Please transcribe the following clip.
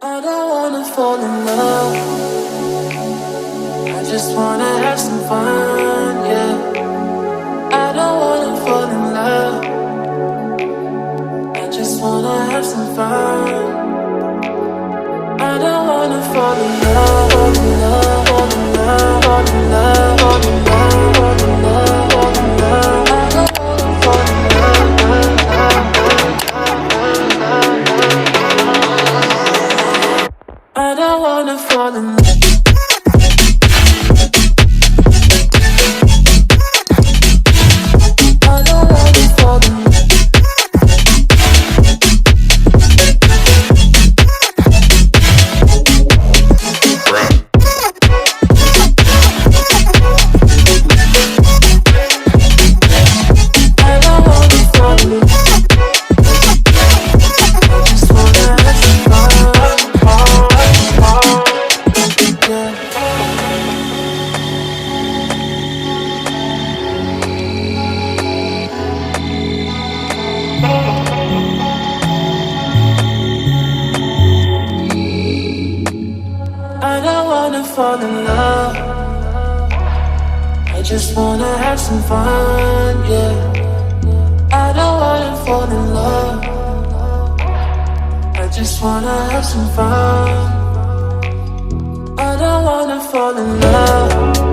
I don't wanna fall in love. I just wanna have some fun, yeah. I don't wanna fall in love. I just wanna have some fun. I don't wanna fall in love, fall in love, fall in love, fall in love, fall in love, fall in love, fall in love. I don't wanna fall in love. I don't wanna fall in love. I don't wanna fall in love. I just wanna have some fun, yeah. I don't wanna fall in love. I just wanna have some fun. I don't wanna fall in love.